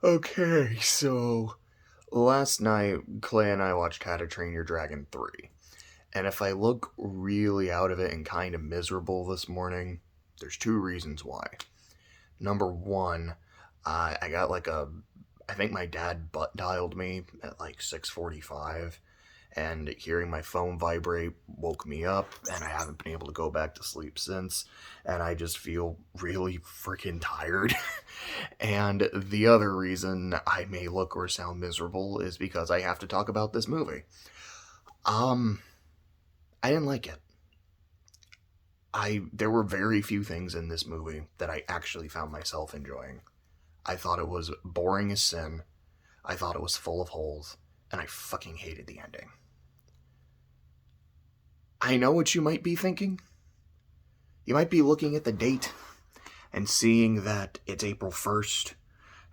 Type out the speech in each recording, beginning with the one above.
Okay, so last night, Clay and I watched How to Train Your Dragon 3. And if I look really out of it and kind of miserable this morning, there's two reasons why. Number one, I got I think my dad butt dialed me at like 6:45, and hearing my phone vibrate woke me up, and I haven't been able to go back to sleep since, and I just feel really freaking tired. And the other reason I may look or sound miserable is because I have to talk about this movie. Um, I didn't like it. There were very few things in this movie that I actually found myself enjoying. I thought it was boring as sin. I thought it was full of holes, and I fucking hated the ending. I know what you might be thinking. You might be looking at the date and seeing that it's April 1st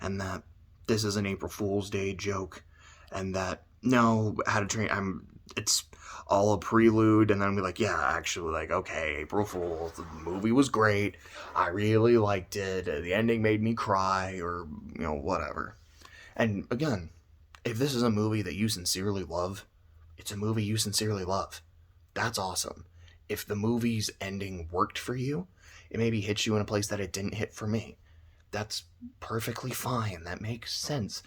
and that this is an April Fool's Day joke and that no, How to Train it's all a prelude, and then be like, yeah, actually, like, okay, April Fool's, the movie was great, I really liked it, the ending made me cry, or, whatever. And again, if this is a movie that you sincerely love, it's a movie you sincerely love. That's awesome. If the movie's ending worked for you, it maybe hits you in a place that it didn't hit for me. That's perfectly fine. That makes sense.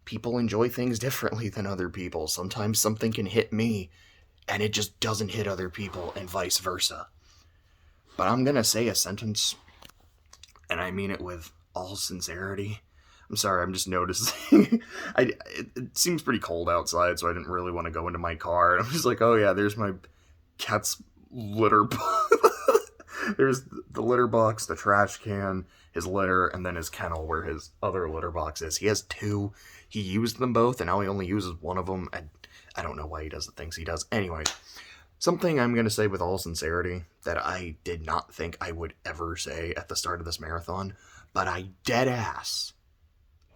People enjoy things differently than other people. Sometimes something can hit me and it just doesn't hit other people, and vice versa. But I'm gonna say a sentence, and I mean it with all sincerity. I'm sorry, I'm just noticing. It seems pretty cold outside, so I didn't really want to go into my car. And I'm just like, oh yeah, there's my cat's litter box. There's the litter box, the trash can, his litter, and then his kennel where his other litter box is. He has two. He used them both, and now he only uses one of them. I don't know why he does the things he does. Anyway, something I'm going to say with all sincerity that I did not think I would ever say at the start of this marathon, but I dead ass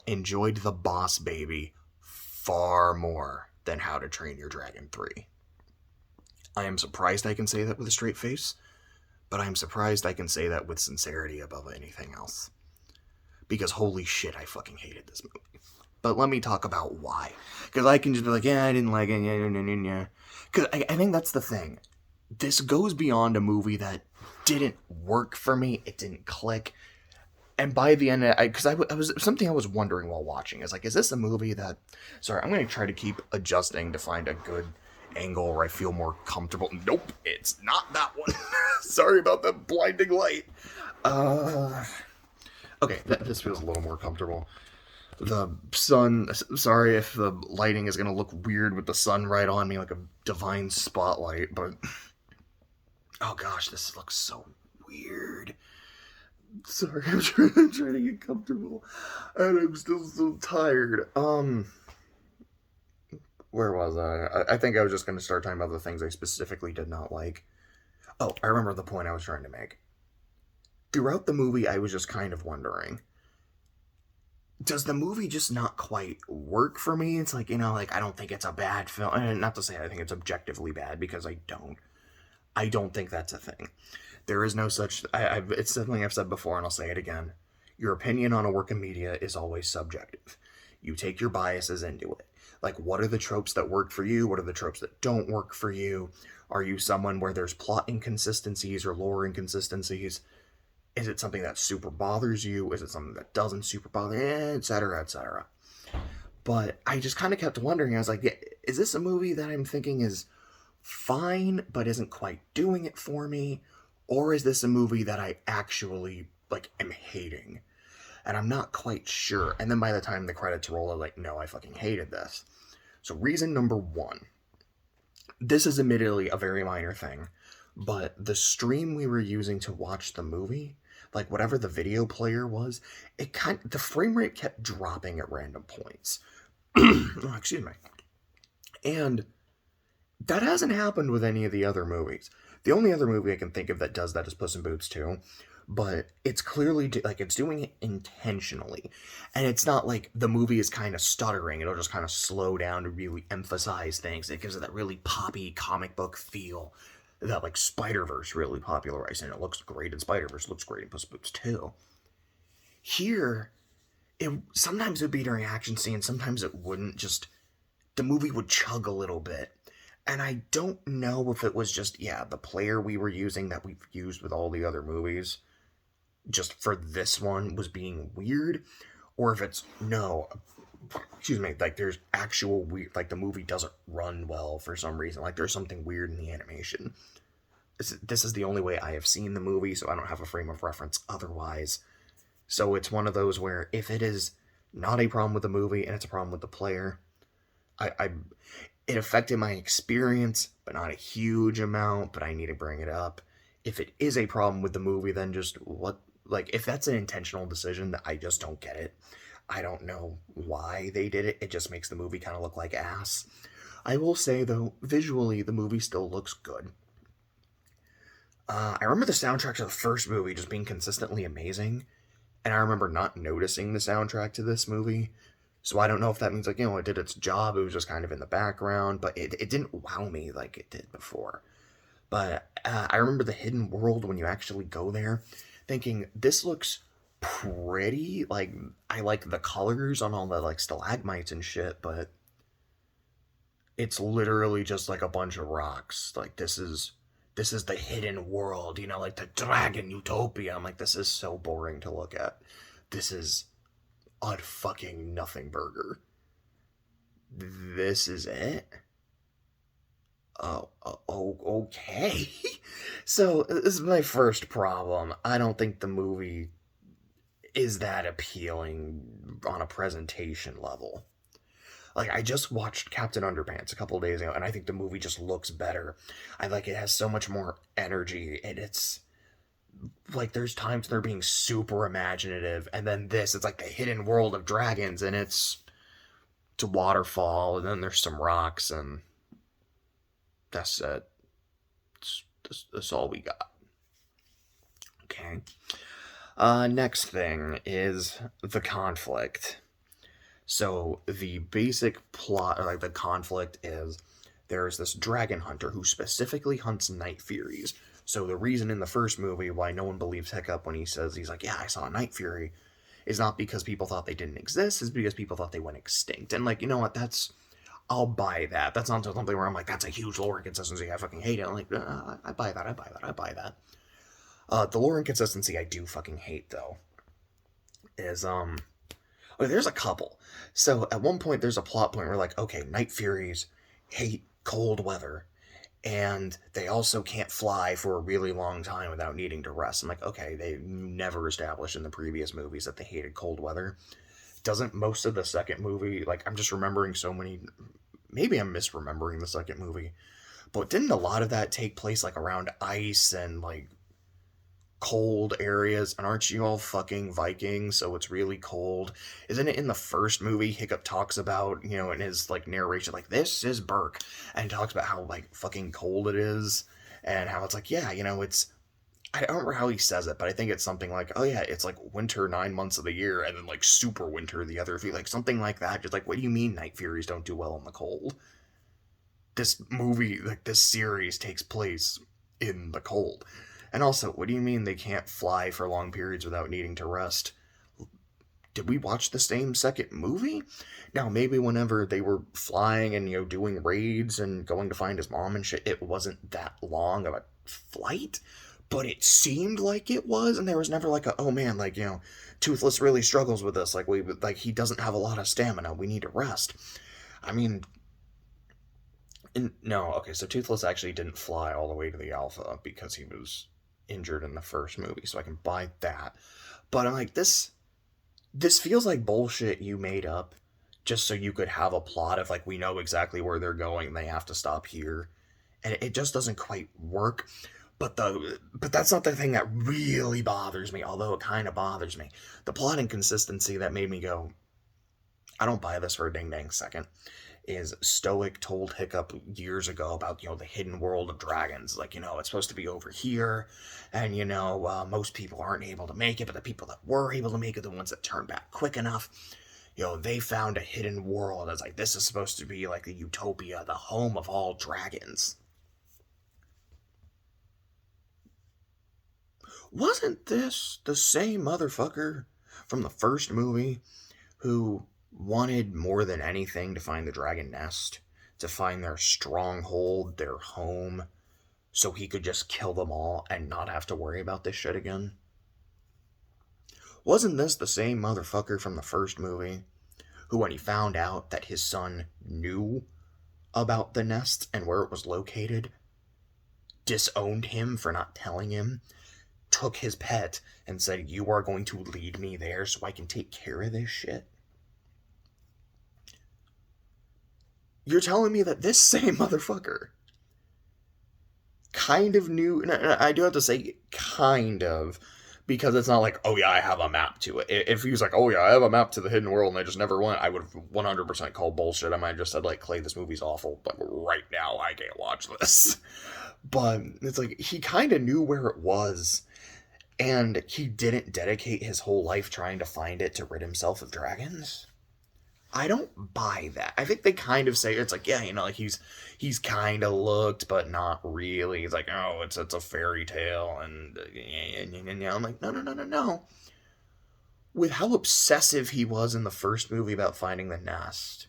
enjoyed The Boss Baby far more than How to Train Your Dragon 3. I am surprised I can say that with a straight face, but I'm surprised I can say that with sincerity above anything else. Because holy shit, I fucking hated this movie. But let me talk about why. Because I can just be like, yeah, I didn't like it, yeah. Because I think that's the thing. This goes beyond a movie that didn't work for me. It didn't click. And by the end, because I was something I was wondering while watching. Is like, is this a movie that? Sorry, I'm going to try to keep adjusting to find a good angle where I feel more comfortable. Nope, it's not that one. Sorry about the blinding light. Okay, this feels a little more comfortable. The sun, sorry if the lighting is going to look weird with the sun right on me like a divine spotlight, but oh gosh, this looks so weird. Sorry, I'm trying to get comfortable, and I'm still so tired. Where was I think I was just going to start talking about the things I specifically did not like. Oh, I remember the point I was trying to make. Throughout the movie, I was just kind of wondering, does the movie just not quite work for me? It's like, I don't think it's a bad film. And not to say I think it's objectively bad, because I don't. I don't think that's a thing. There is no such... it's something I've said before, and I'll say it again. Your opinion on a work of media is always subjective. You take your biases into it. Like, what are the tropes that work for you? What are the tropes that don't work for you? Are you someone where there's plot inconsistencies or lore inconsistencies? Is it something that super bothers you? Is it something that doesn't super bother you? Etc., etc. But I just kind of kept wondering. I was like, yeah, is this a movie that I'm thinking is fine, but isn't quite doing it for me? Or is this a movie that I actually, am hating? And I'm not quite sure. And then by the time the credits roll, I'm like, no, I fucking hated this. So reason number one. This is admittedly a very minor thing, but the stream we were using to watch the movie, whatever the video player was, the frame rate kept dropping at random points. Oh, excuse me. And that hasn't happened with any of the other movies. The only other movie I can think of that does that is Puss in Boots 2. But it's clearly, it's doing it intentionally. And it's not like the movie is kind of stuttering. It'll just kind of slow down to really emphasize things. It gives it that really poppy comic book feel that, Spider-Verse really popularized. And it looks great in Spider-Verse. It looks great in Puss in Boots 2. Here, sometimes it would be during action scenes, sometimes it wouldn't. Just the movie would chug a little bit. And I don't know if it was just, yeah, the player we were using that we've used with all the other movies, just for this one was being weird, or if it's, no, excuse me, like there's actual weird, like the movie doesn't run well for some reason. Like there's something weird in the animation. This is the only way I have seen the movie, so I don't have a frame of reference otherwise. So it's one of those where if it is not a problem with the movie and it's a problem with the player, I it affected my experience, but not a huge amount, but I need to bring it up. If it is a problem with the movie, then just what, like, if that's an intentional decision, I just don't get it. I don't know why they did it. It just makes the movie kind of look like ass. I will say, though, visually, the movie still looks good. I remember the soundtrack to the first movie just being consistently amazing, and I remember not noticing the soundtrack to this movie. So I don't know if that means, like, you know, it did its job, it was just kind of in the background, but it didn't wow me like it did before. But I remember the hidden world when you actually go there, thinking, this looks pretty, like, I like the colors on all the, like, stalagmites and shit, but it's literally just, like, a bunch of rocks. Like, this is the hidden world, you know, like the dragon utopia. I'm like, this is so boring to look at. This is a fucking nothing burger. This is it? Okay. So, this is my first problem. I don't think the movie is that appealing on a presentation level. Like, I just watched Captain Underpants a couple of days ago, and I think the movie just looks better. I like it has so much more energy, and it's like there's times they're being super imaginative, and then this, it's like the hidden world of dragons, and it's a waterfall, and then there's some rocks, and that's it. That's all we got. Okay. Next thing is the conflict. So the basic plot, or like the conflict, is there's this dragon hunter who specifically hunts night furies. So the reason in the first movie why no one believes Hiccup when he says, he's like, yeah, I saw a night fury, is not because people thought they didn't exist, is because people thought they went extinct. And like, you know what, I'll buy that. That's not something where I'm like, that's a huge lore inconsistency, I fucking hate it. I'm like, I buy that. The lore inconsistency I do fucking hate, though, is, there's a couple. So at one point there's a plot point where like, okay, night furies hate cold weather, and they also can't fly for a really long time without needing to rest. I'm like, okay, they never established in the previous movies that they hated cold weather. Doesn't most of the second movie, like, I'm just remembering so many, maybe I'm misremembering the second movie, but didn't a lot of that take place like around ice and like cold areas? And aren't you all fucking Vikings, so it's really cold? Isn't it in the first movie Hiccup talks about, you know, in his like narration, like, this is Burke, and he talks about how like fucking cold it is, and how it's like, yeah, you know, it's, I don't remember how he says it, but I think it's something like, oh yeah, it's like winter 9 months of the year, and then like super winter the other few, like something like that. Just like, what do you mean night furies don't do well in the cold? This movie, like this series, takes place in the cold. And also, what do you mean they can't fly for long periods without needing to rest? Did we watch the same second movie? Now, maybe whenever they were flying and, you know, doing raids and going to find his mom and shit, it wasn't that long of a flight, but it seemed like it was, and there was never like a, oh man, like, you know, Toothless really struggles with this, like he doesn't have a lot of stamina, we need to rest. I mean, no, okay, so Toothless actually didn't fly all the way to the Alpha because he was injured in the first movie, so I can buy that. But I'm like, this feels like bullshit you made up just so you could have a plot of like, we know exactly where they're going and they have to stop here, and it just doesn't quite work. But that's not the thing that really bothers me, although it kind of bothers me. The plot inconsistency that made me go, I don't buy this for a ding dang second, is Stoic told Hiccup years ago about, you know, the hidden world of dragons. Like, you know, it's supposed to be over here, and, you know, most people aren't able to make it, but the people that were able to make it, the ones that turned back quick enough, you know, they found a hidden world. It's like, this is supposed to be like the utopia, the home of all dragons. Wasn't this the same motherfucker from the first movie who wanted more than anything to find the dragon nest, to find their stronghold, their home, so he could just kill them all and not have to worry about this shit again. Wasn't this the same motherfucker from the first movie who, when he found out that his son knew about the nest and where it was located, disowned him for not telling him, took his pet and said, "You are going to lead me there so I can take care of this shit"? You're telling me that this same motherfucker kind of knew, and I do have to say kind of, because it's not like, oh yeah, I have a map to it. If he was like, oh yeah, I have a map to the hidden world and I just never went, I would have 100% called bullshit. I might have just said, like, Clay, this movie's awful, but right now I can't watch this. But it's like, he kind of knew where it was, and he didn't dedicate his whole life trying to find it to rid himself of dragons. I don't buy that. I think they kind of say, it's like, yeah, you know, like he's kind of looked, but not really. He's like, oh, it's a fairy tale, and I'm like, no. With how obsessive he was in the first movie about finding the nest,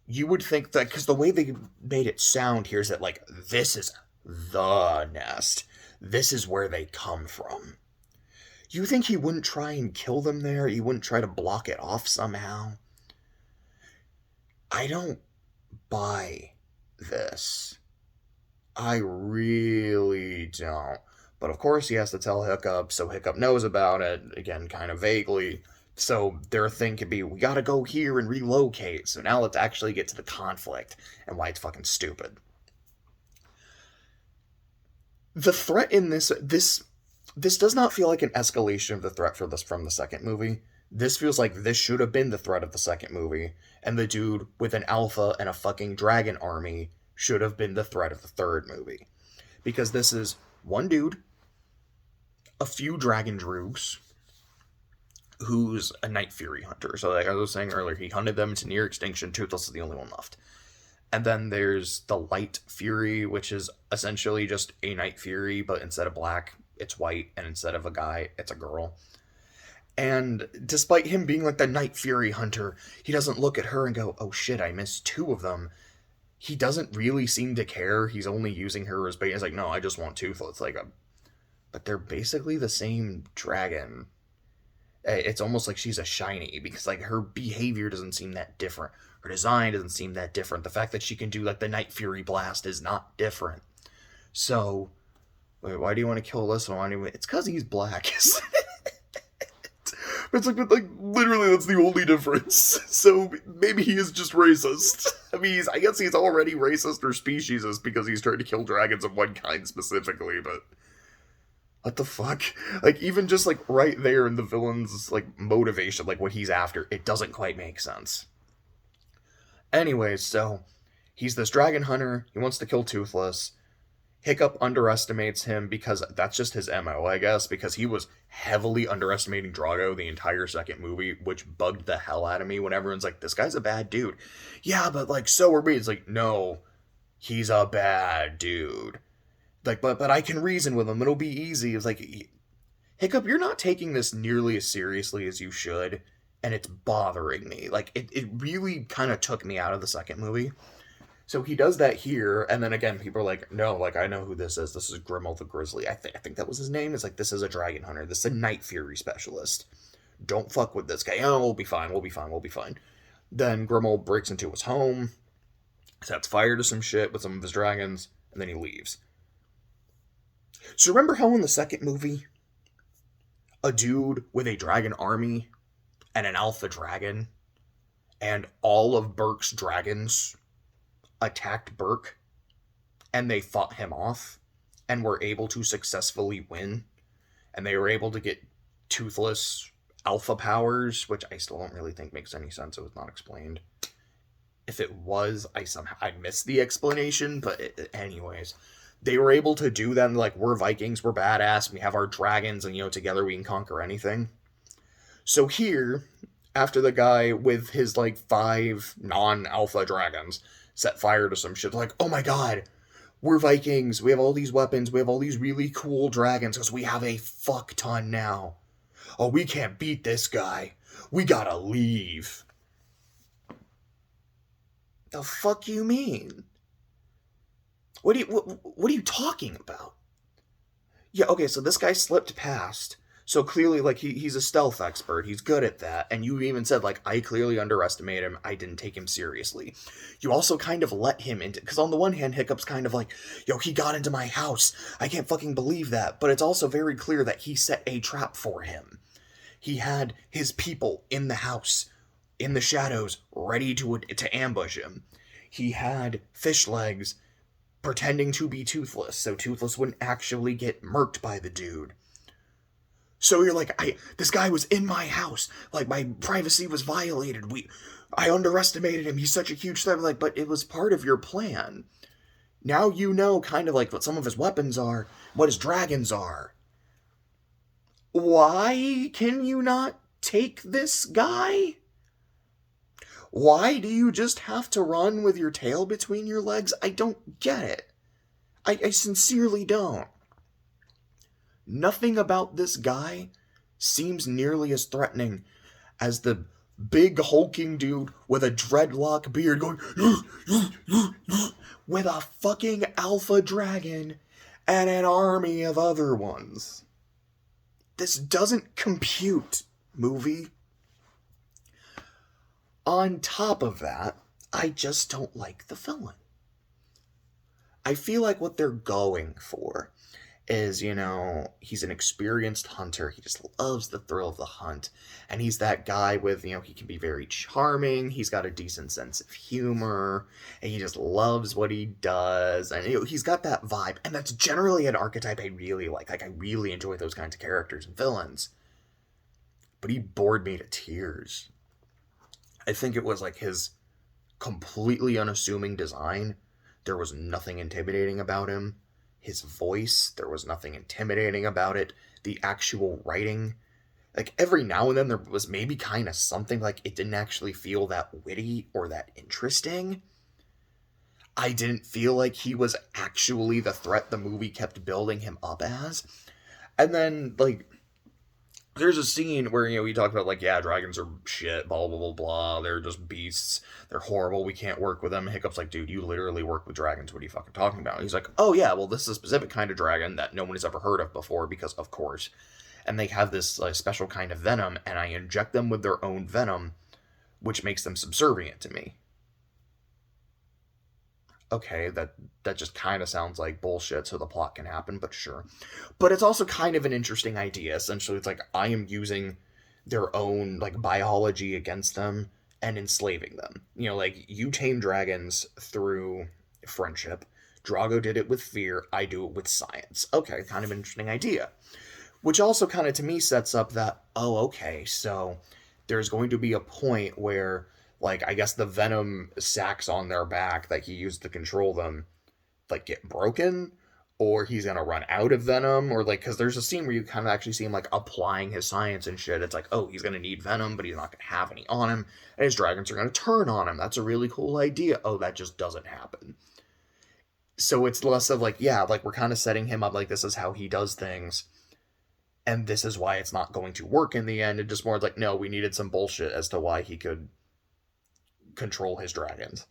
you would think that, because the way they made it sound here is that, like, this is the nest. This is where they come from. You think he wouldn't try and kill them there? He wouldn't try to block it off somehow? I don't buy this. I really don't. But of course he has to tell Hiccup, so Hiccup knows about it, again, kind of vaguely. So their thing could be, we gotta go here and relocate. So now let's actually get to the conflict and why it's fucking stupid. The threat in this does not feel like an escalation of the threat from the second movie. This feels like this should have been the threat of the second movie, and the dude with an alpha and a fucking dragon army should have been the threat of the third movie. Because this is one dude, a few dragon droogs, who's a Night Fury hunter. So like I was saying earlier, he hunted them to near extinction. Toothless is the only one left. And then there's the Light Fury, which is essentially just a Night Fury, but instead of black, it's white, and instead of a guy, it's a girl. And despite him being like the Night Fury hunter, he doesn't look at her and go, oh shit, I missed two of them. He doesn't really seem to care. He's only using her as bait. He's like, no, I just want Toothless. But they're basically the same dragon. It's almost like she's a shiny, because like her behavior doesn't seem that different. Her design doesn't seem that different. The fact that she can do like the Night Fury blast is not different. So, wait, why do you want to kill this one? It's because he's black. It's like literally that's the only difference. So maybe he is just racist. I mean, I guess he's already racist or speciesist because he's trying to kill dragons of one kind specifically, but what the fuck? Like, even just like right there in the villain's like motivation, like what he's after, it doesn't quite make sense. Anyways, so he's this dragon hunter. He wants to kill Toothless. Hiccup underestimates him because that's just his MO, I guess, because he was heavily underestimating Drago the entire second movie, which bugged the hell out of me when everyone's like, this guy's a bad dude. Yeah, but like, so are we. It's like, no, he's a bad dude. Like, but I can reason with him. It'll be easy. It's like, Hiccup, you're not taking this nearly as seriously as you should, and it's bothering me. Like, it really kind of took me out of the second movie. So he does that here, and then again, people are like, no, like, I know who this is. This is Grimmel the Grizzly. I think that was his name. It's like, this is a dragon hunter. This is a Night Fury specialist. Don't fuck with this guy. Oh, we'll be fine. Then Grimmel breaks into his home, sets fire to some shit with some of his dragons, and then he leaves. So remember how in the second movie, a dude with a dragon army and an alpha dragon, and all of Burke's dragons attacked Burke, and they fought him off, and were able to successfully win, and they were able to get Toothless alpha powers, which I still don't really think makes any sense. It was not explained. If it was, I missed the explanation, but anyways, they were able to do that, and like, we're Vikings, we're badass, we have our dragons, and together we can conquer anything. So here, after the guy with his like 5 non-alpha dragons set fire to some shit, like, oh my god, we're Vikings, we have all these weapons, we have all these really cool dragons, because we have a fuck ton now. Oh, we can't beat this guy. We gotta leave. The fuck you mean? What are you talking about? Yeah, okay, so this guy slipped past. So clearly, like, he's a stealth expert. He's good at that. And you even said, like, I clearly underestimated him. I didn't take him seriously. You also kind of let him into... Because on the one hand, Hiccup's kind of like, yo, he got into my house. I can't fucking believe that. But it's also very clear that he set a trap for him. He had his people in the house, in the shadows, ready to ambush him. He had fish legs pretending to be Toothless, so Toothless wouldn't actually get murked by the dude. So you're like, this guy was in my house. Like, my privacy was violated. I underestimated him. He's such a huge threat. Like, but it was part of your plan. Now you know kind of like what some of his weapons are, what his dragons are. Why can you not take this guy? Why do you just have to run with your tail between your legs? I don't get it. I sincerely don't. Nothing about this guy seems nearly as threatening as the big hulking dude with a dreadlock beard going with a fucking alpha dragon and an army of other ones. This doesn't compute, movie. On top of that, I just don't like the villain. I feel like what they're going for is, he's an experienced hunter. He just loves the thrill of the hunt. And he's that guy with, he can be very charming. He's got a decent sense of humor. And he just loves what he does. And, he's got that vibe. And that's generally an archetype I really like. Like, I really enjoy those kinds of characters and villains. But he bored me to tears. I think it was like his completely unassuming design. There was nothing intimidating about him. His voice, there was nothing intimidating about it. The actual writing, like every now and then there was maybe kind of something, like it didn't actually feel that witty or that interesting. I didn't feel like he was actually the threat the movie kept building him up as. And then, like, there's a scene where, we talk about, like, yeah, dragons are shit, blah, blah, blah, blah, they're just beasts, they're horrible, we can't work with them. Hiccup's like, dude, you literally work with dragons, what are you fucking talking about? And he's like, oh yeah, well, this is a specific kind of dragon that no one has ever heard of before, because of course. And they have this special kind of venom, and I inject them with their own venom, which makes them subservient to me. Okay, that just kind of sounds like bullshit so the plot can happen, but sure. But it's also kind of an interesting idea. Essentially, it's like I am using their own, like, biology against them and enslaving them. Like, you tame dragons through friendship. Drago did it with fear. I do it with science. Okay, kind of an interesting idea. Which also kind of, to me, sets up that, oh, okay, so there's going to be a point where, like, I guess the venom sacs on their back that he used to control them, like, get broken, or he's gonna run out of venom, or, like, because there's a scene where you kind of actually see him, like, applying his science and shit. It's like, oh, he's gonna need venom, but he's not gonna have any on him, and his dragons are gonna turn on him. That's a really cool idea. Oh, that just doesn't happen. So it's less of, like, yeah, like, we're kind of setting him up, like, this is how he does things, and this is why it's not going to work in the end. It just more like, no, we needed some bullshit as to why he could control his dragons.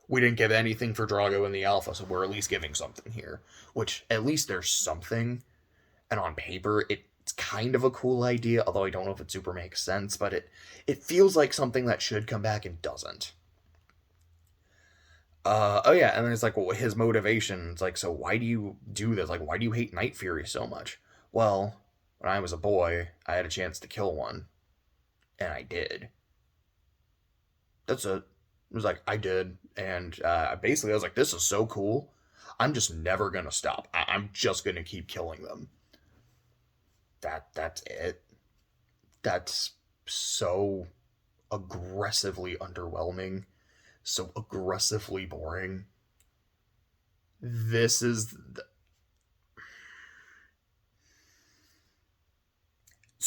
We didn't give anything for Drago in the alpha, so we're at least giving something here. Which, at least there's something. And on paper, it's kind of a cool idea, although I don't know if it super makes sense, but it feels like something that should come back and doesn't. Oh yeah, and then it's like, well, his motivation, it's like, so why do you do this? Like, why do you hate Night Fury so much? Well, when I was a boy, I had a chance to kill one. And I did. That's it. It was like, I did. And basically, I was like, this is so cool. I'm just never going to stop. I'm just going to keep killing them. That's it. That's so aggressively underwhelming. So aggressively boring. This is...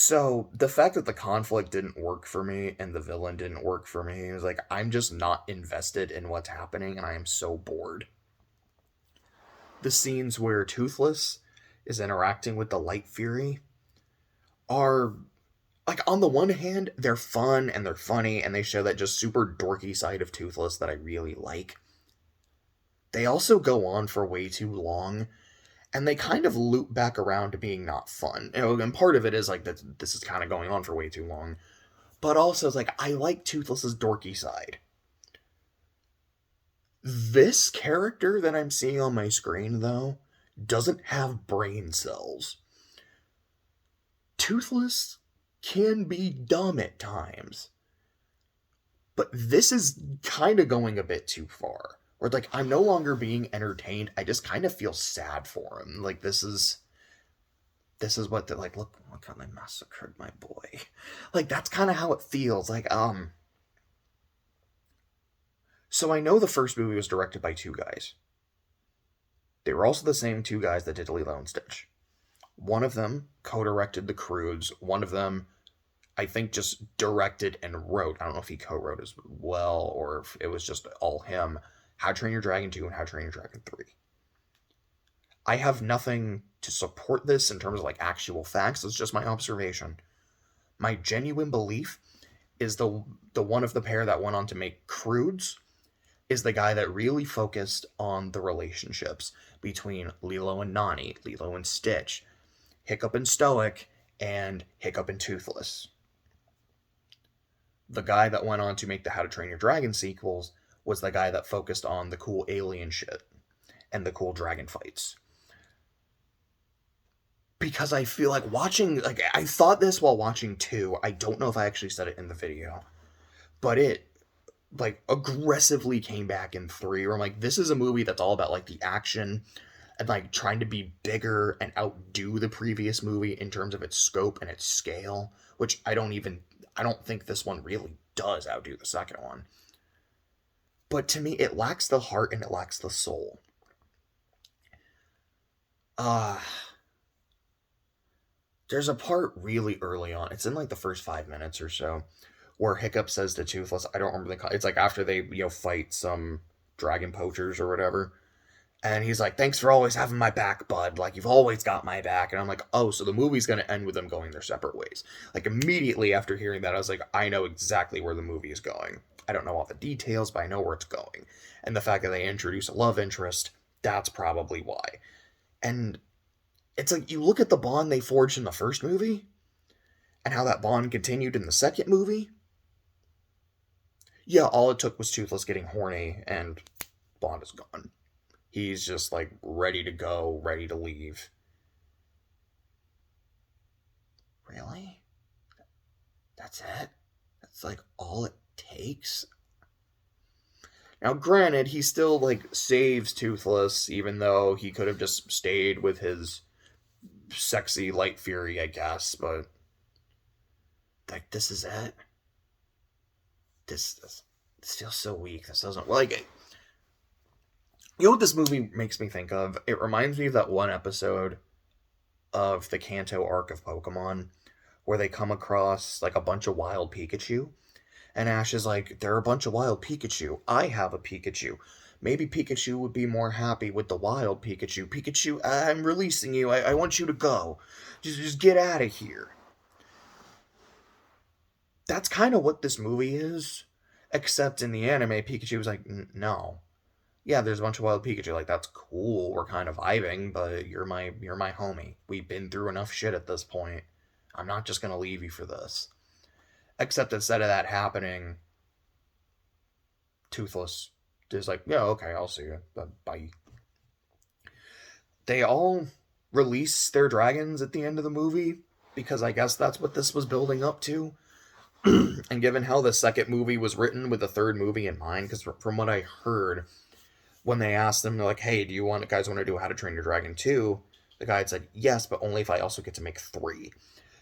So, the fact that the conflict didn't work for me and the villain didn't work for me, is like, I'm just not invested in what's happening and I am so bored. The scenes where Toothless is interacting with the Light Fury are like, on the one hand, they're fun and they're funny and they show that just super dorky side of Toothless that I really like. They also go on for way too long, and they kind of loop back around to being not fun. And part of it is like that this is kind of going on for way too long. But also, it's like, I like Toothless's dorky side. This character that I'm seeing on my screen, though, doesn't have brain cells. Toothless can be dumb at times. But this is kind of going a bit too far. Where, like, I'm no longer being entertained. I just kind of feel sad for him. Like, this is what they're like, look how they massacred my boy. Like, that's kind of how it feels. Like, so I know the first movie was directed by two guys. They were also the same two guys that did Lilo and Stitch. One of them co-directed The Croods. One of them, I think, just directed and wrote. I don't know if he co-wrote as well or if it was just all him. How to Train Your Dragon 2 and How to Train Your Dragon 3. I have nothing to support this in terms of, like, actual facts. It's just my observation. My genuine belief is the one of the pair that went on to make Croods is the guy that really focused on the relationships between Lilo and Nani, Lilo and Stitch, Hiccup and Stoic, and Hiccup and Toothless. The guy that went on to make the How to Train Your Dragon sequels was the guy that focused on the cool alien shit and the cool dragon fights. Because I feel like watching, like, I thought this while watching 2. I don't know if I actually said it in the video. But it, like, aggressively came back in 3. Where I'm like, this is a movie that's all about, like, the action and, like, trying to be bigger and outdo the previous movie in terms of its scope and its scale. Which I don't think this one really does outdo the second one. But to me, it lacks the heart and it lacks the soul. There's a part really early on. It's in, like, the first 5 minutes or so, where Hiccup says to Toothless, I don't remember it's like after they, fight some dragon poachers or whatever. And he's like, thanks for always having my back, bud. Like, you've always got my back. And I'm like, oh, so the movie's going to end with them going their separate ways. Like, immediately after hearing that, I was like, I know exactly where the movie is going. I don't know all the details, but I know where it's going. And the fact that they introduce a love interest, that's probably why. And it's like, you look at the bond they forged in the first movie, and how that bond continued in the second movie. Yeah, all it took was Toothless getting horny, and Bond is gone. He's just, like, ready to go, ready to leave. Really? That's it? That's, like, all it takes? Now, granted, he still, like, saves Toothless, even though he could have just stayed with his sexy light fury, I guess, but, like, this is it? This feels so weak. This doesn't, like, you know what this movie makes me think of? It reminds me of that one episode of the Kanto arc of Pokemon, where they come across, like, a bunch of wild Pikachu, and Ash is like, there are a bunch of wild Pikachu. I have a Pikachu. Maybe Pikachu would be more happy with the wild Pikachu. Pikachu, I'm releasing you. I want you to go. Just get out of here. That's kind of what this movie is. Except in the anime, Pikachu was like, no. Yeah, there's a bunch of wild Pikachu. Like, that's cool. We're kind of vibing, but you're my homie. We've been through enough shit at this point. I'm not just going to leave you for this. Except instead of that happening, Toothless is like, yeah, okay, I'll see you. Bye. They all release their dragons at the end of the movie, because I guess that's what this was building up to. And given how the second movie was written with the third movie in mind, because from what I heard, when they asked them, they're like, hey, do you guys want to do How to Train Your Dragon 2? The guy had said, yes, but only if I also get to make 3.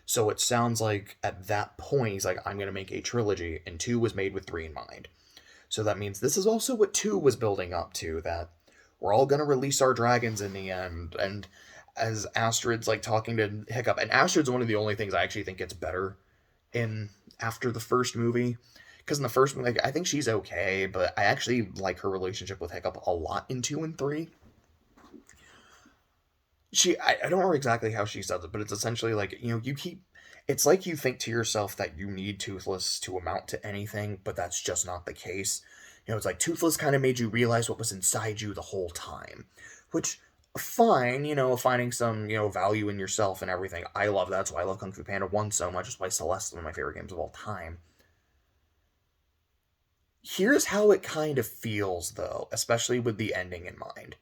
So it sounds like at that point, he's like, I'm going to make a trilogy, and 2 was made with 3 in mind. So that means this is also what 2 was building up to, that we're all going to release our dragons in the end. And as Astrid's, like, talking to Hiccup, and Astrid's one of the only things I actually think gets better in after the first movie. Because in the first movie, like, I think she's okay, but I actually like her relationship with Hiccup a lot in 2 and 3. I don't remember exactly how she says it, but it's essentially like, you keep It's like you think to yourself that you need Toothless to amount to anything, but that's just not the case. It's like Toothless kind of made you realize what was inside you the whole time, which fine, finding some, value in yourself and everything. I love that. That's why I love Kung Fu Panda 1 so much. It's why Celeste is one of my favorite games of all time. Here's how it kind of feels, though, especially with the ending in mind.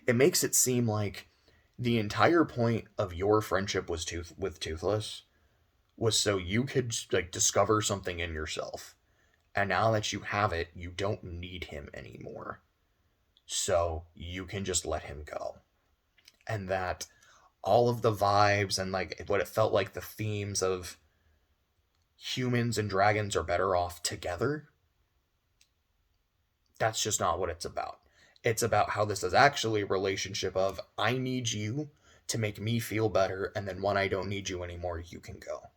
It makes it seem like the entire point of your friendship with Toothless was so you could like discover something in yourself. And now that you have it, you don't need him anymore. So you can just let him go. And that all of the vibes and like what it felt like the themes of humans and dragons are better off together, that's just not what it's about. It's about how this is actually a relationship of I need you to make me feel better, and then when I don't need you anymore, you can go.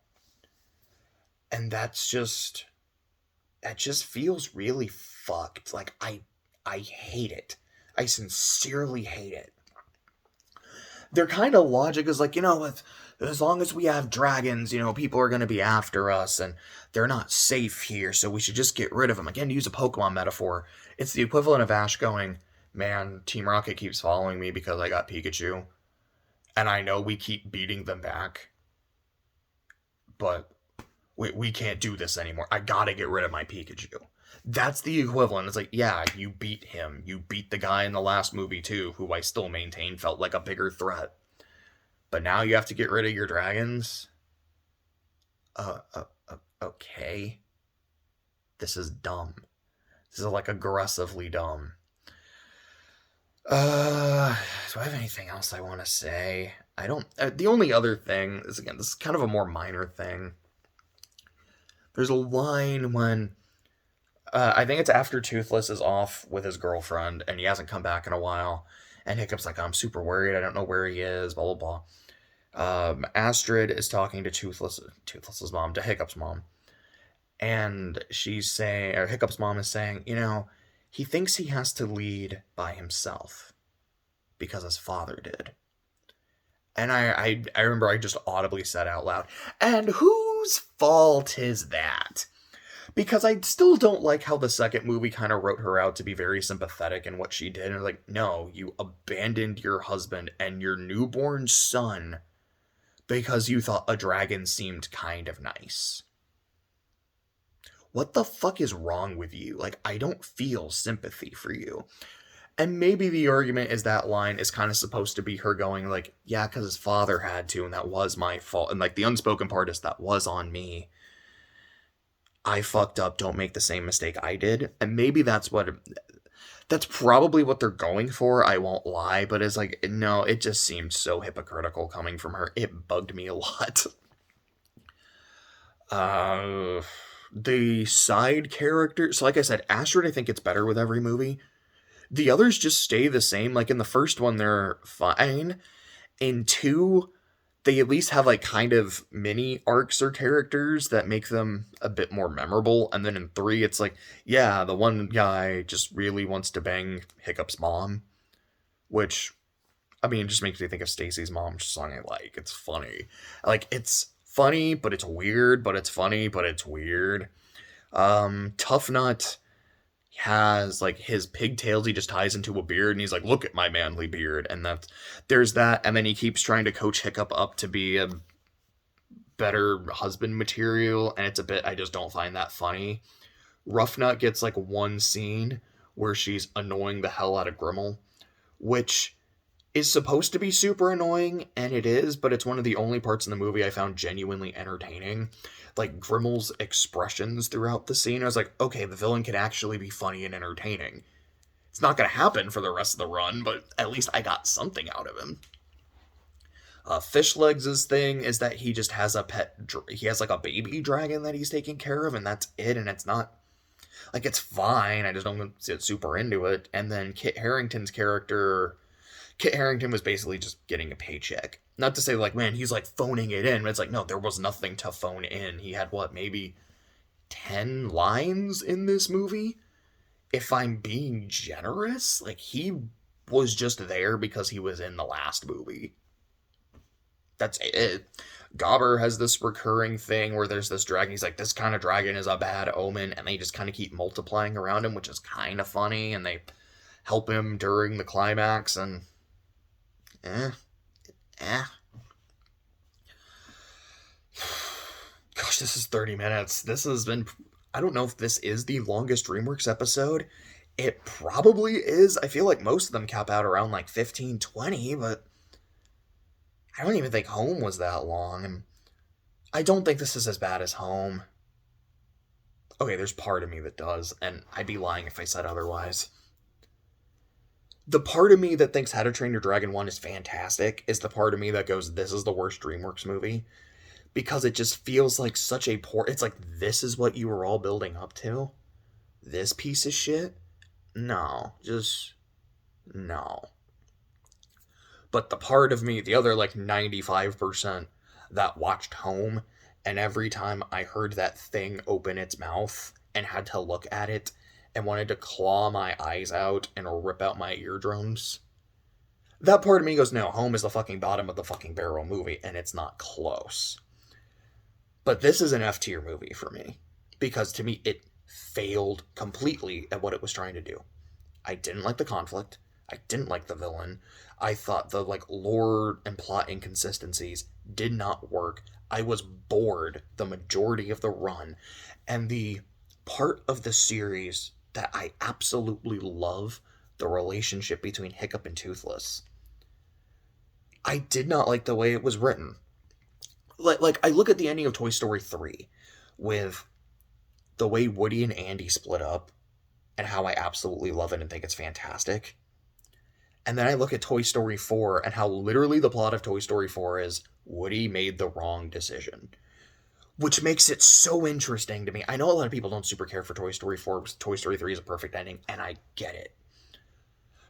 And that just feels really fucked. Like I hate it. I sincerely hate it. Their kind of logic is like, as long as we have dragons, people are going to be after us and they're not safe here, so we should just get rid of them. Again, to use a Pokemon metaphor, it's the equivalent of Ash going, man, Team Rocket keeps following me because I got Pikachu. And I know we keep beating them back. But we can't do this anymore. I gotta get rid of my Pikachu. That's the equivalent. It's like, yeah, you beat him. You beat the guy in the last movie too, who I still maintain felt like a bigger threat. But now you have to get rid of your dragons? Okay. This is dumb. This is like aggressively dumb. Do I have anything else I want to say? I don't. The only other thing is, again, this is kind of a more minor thing. There's a line when I think it's after Toothless is off with his girlfriend and he hasn't come back in a while, and Hiccup's like, I'm super worried. I don't know where he is. Blah blah blah. Astrid is talking to Toothless's mom, to Hiccup's mom, and she's saying, or Hiccup's mom is saying, he thinks he has to lead by himself because his father did. And I remember I just audibly said out loud, and whose fault is that? Because I still don't like how the second movie kind of wrote her out to be very sympathetic in what she did. And like, no, you abandoned your husband and your newborn son because you thought a dragon seemed kind of nice. What the fuck is wrong with you? Like, I don't feel sympathy for you. And maybe the argument is that line is kind of supposed to be her going like, yeah, because his father had to, and that was my fault. And like the unspoken part is that was on me. I fucked up. Don't make the same mistake I did. And maybe that's probably what they're going for. I won't lie, but it's like, no, it just seemed so hypocritical coming from her. It bugged me a lot. The side characters, so like I said, Astrid, I think gets better with every movie. The others just stay the same. Like in the first one, they're fine. In 2, they at least have like kind of mini arcs or characters that make them a bit more memorable. And then in 3, it's like, yeah, the one guy just really wants to bang Hiccup's mom, which, I mean, it just makes me think of Stacy's mom, which is a song I like. It's funny. Like, it's funny, but it's weird, but it's funny, but it's weird. Tough Nut has like his pigtails he just ties into a beard, and he's like, look at my manly beard. And there's that, and then he keeps trying to coach Hiccup up to be a better husband material, and it's a bit, I just don't find that funny. Rough Nut gets like one scene where she's annoying the hell out of Grimmel, which is supposed to be super annoying, and it is, but it's one of the only parts in the movie I found genuinely entertaining. Like, Grimmel's expressions throughout the scene, I was like, okay, the villain can actually be funny and entertaining. It's not going to happen for the rest of the run, but at least I got something out of him. Fishlegs' thing is that he just has he has like a baby dragon that he's taking care of, and that's it, and it's not, like, it's fine, I just don't get super into it. And then Kit Harington's character, Kit Harington was basically just getting a paycheck. Not to say, like, man, he's, like, phoning it in. But it's like, no, there was nothing to phone in. He had, maybe 10 lines in this movie? If I'm being generous, like, he was just there because he was in the last movie. That's it. Gobber has this recurring thing where there's this dragon. He's like, this kind of dragon is a bad omen, and they just kind of keep multiplying around him, which is kind of funny, and they help him during the climax, and Gosh, this is 30 minutes. This has been... I don't know if this is the longest DreamWorks episode. It probably is. I feel like most of them cap out around like 15, 20, but I don't even think Home was that long, and I don't think this is as bad as Home. Okay, there's part of me that does, and I'd be lying if I said otherwise. The part of me that thinks How to Train Your Dragon 1 is fantastic is the part of me that goes, this is the worst DreamWorks movie. Because it just feels like such a poor... It's like, this is what you were all building up to? This piece of shit? No. Just... no. But the part of me, the other like 95% that watched Home, and every time I heard that thing open its mouth and had to look at it and wanted to claw my eyes out and rip out my eardrums, that part of me goes, no, Home is the fucking bottom of the fucking barrel movie, and it's not close. But this is an F-tier movie for me, because to me, it failed completely at what it was trying to do. I didn't like the conflict. I didn't like the villain. I thought the lore and plot inconsistencies did not work. I was bored the majority of the run. And the part of the series that I absolutely love, the relationship between Hiccup and Toothless, I did not like the way it was written. Like I look at the ending of Toy Story 3 with the way Woody and Andy split up and how I absolutely love it and think it's fantastic. And then I look at Toy Story 4 and how literally the plot of Toy Story 4 is Woody made the wrong decision. Which makes it so interesting to me. I know a lot of people don't super care for Toy Story 4 because Toy Story 3 is a perfect ending, and I get it.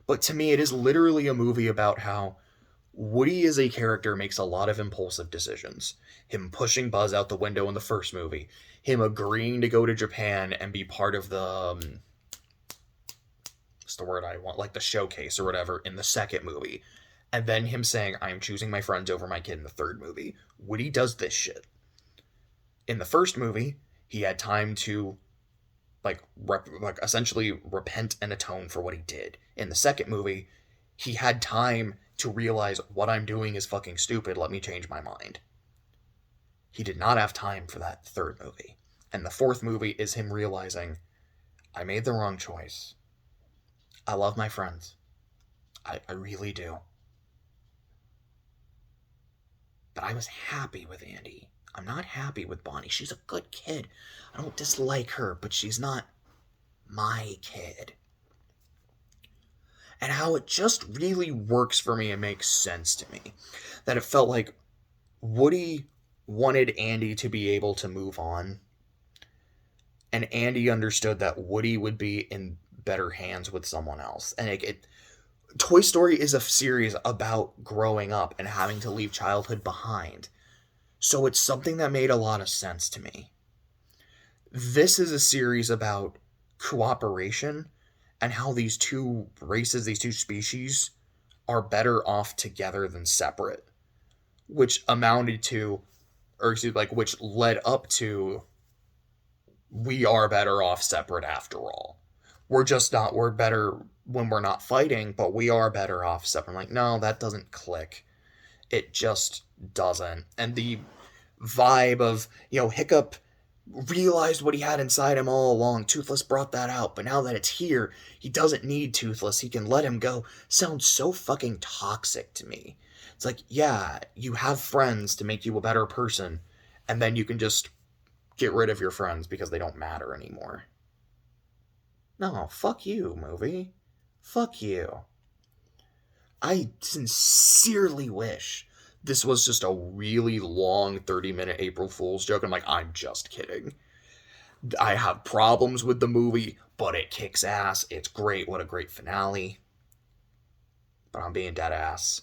But to me, it is literally a movie about how Woody as a character makes a lot of impulsive decisions. Him pushing Buzz out the window in the first movie. Him agreeing to go to Japan and be part of the... what's the word I want? Like the showcase or whatever in the second movie. And then him saying, I'm choosing my friends over my kid in the third movie. Woody does this shit. In the first movie, he had time to essentially repent and atone for what he did. In the second movie, he had time to realize what I'm doing is fucking stupid, let me change my mind. He did not have time for that third movie. And the fourth movie is him realizing, I made the wrong choice. I love my friends. I really do. But I was happy with Andy. I'm not happy with Bonnie. She's a good kid. I don't dislike her, but she's not my kid. And how it just really works for me and makes sense to me. That it felt like Woody wanted Andy to be able to move on. And Andy understood that Woody would be in better hands with someone else. And Toy Story is a series about growing up and having to leave childhood behind. So it's something that made a lot of sense to me. This is a series about cooperation and how these two races, these two species, are better off together than separate. Which amounted to, which led up to, we are better off separate after all. We're better when we're not fighting, but we are better off separate. Like, no, that doesn't click. It just doesn't. And the vibe of, Hiccup realized what he had inside him all along. Toothless brought that out, but now that it's here, he doesn't need Toothless. He can let him go. Sounds so fucking toxic to me. It's like, yeah, you have friends to make you a better person, and then you can just get rid of your friends because they don't matter anymore. No, fuck you, movie. Fuck you. I sincerely wish this was just a really long 30-minute April Fool's joke. I'm like, I'm just kidding. I have problems with the movie, but it kicks ass. It's great. What a great finale. But I'm being dead ass.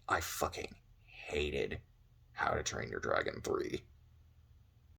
I fucking hated How to Train Your Dragon 3.